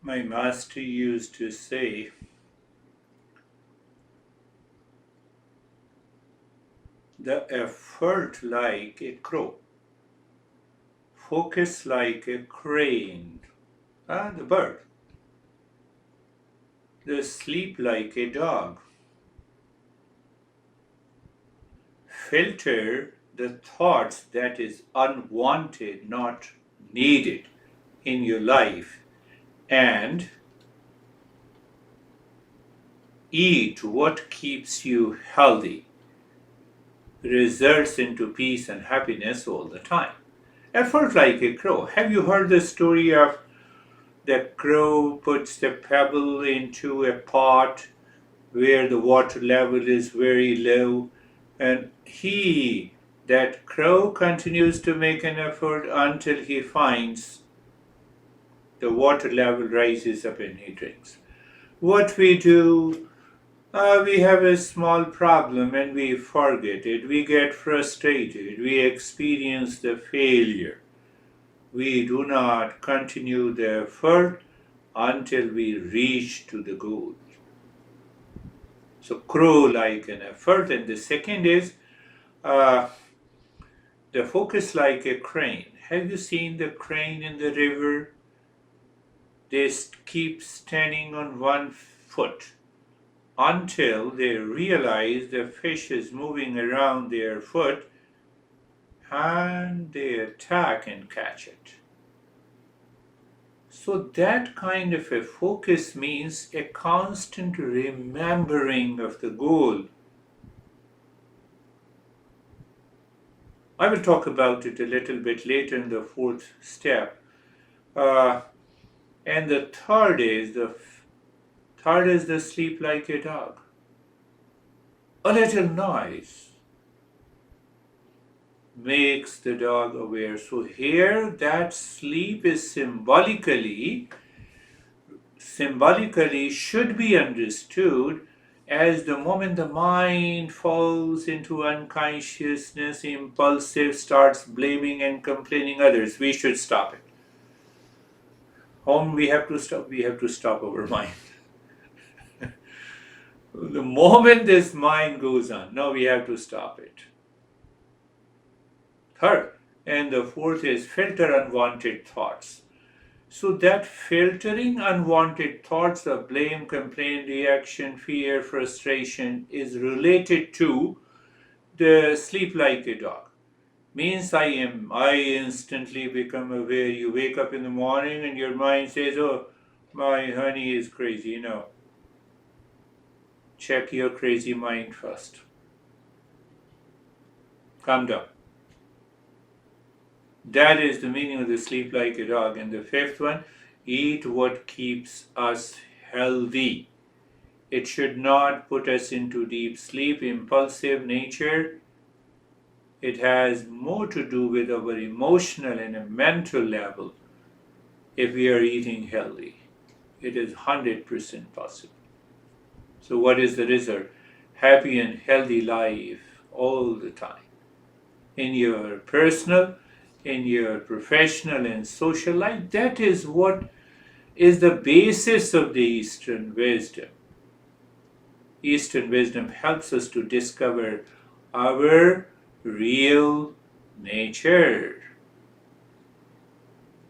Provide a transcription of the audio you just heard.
My master used to say, the effort like a crow, focus like a crane, the bird, the sleep like a dog, filter the thoughts that is unwanted, not needed in your life, and eat what keeps you healthy, results into peace and happiness all the time. Effort like a crow. Have you heard the story of the crow puts the pebble into a pot where the water level is very low, and that crow continues to make an effort until he finds the water level rises up and he drinks. What we do, we have a small problem and we forget it. We get frustrated. We experience the failure. We do not continue the effort until we reach to the goal. So crow like an effort. And the second is uh, the focus like a crane. Have you seen the crane in the river? They keep standing on one foot until they realize the fish is moving around their foot and they attack and catch it. So that kind of a focus means a constant remembering of the goal. I will talk about it a little bit later in the fourth step. Uh, and the third is the sleep like a dog. A little noise makes the dog aware. So here that sleep is symbolically should be understood as the moment the mind falls into unconsciousness, impulsive, starts blaming and complaining others. We should stop it. Home, we have to stop. We have to stop our mind. The moment this mind goes on, now we have to stop it. Third, and the fourth is filter unwanted thoughts. So that filtering unwanted thoughts of blame, complaint, reaction, fear, frustration is related to the sleep like a dog. Means I instantly become aware. You wake up in the morning and your mind says, oh, my honey is crazy. No, check your crazy mind first. Calm down. That is the meaning of the sleep like a dog. And the fifth one, eat what keeps us healthy. It should not put us into deep sleep, impulsive nature. It has more to do with our emotional and a mental level if we are eating healthy. It is 100% possible. So what is the result? Happy and healthy life all the time. In your personal, in your professional and social life, that is what is the basis of the Eastern wisdom. Eastern wisdom helps us to discover our real nature.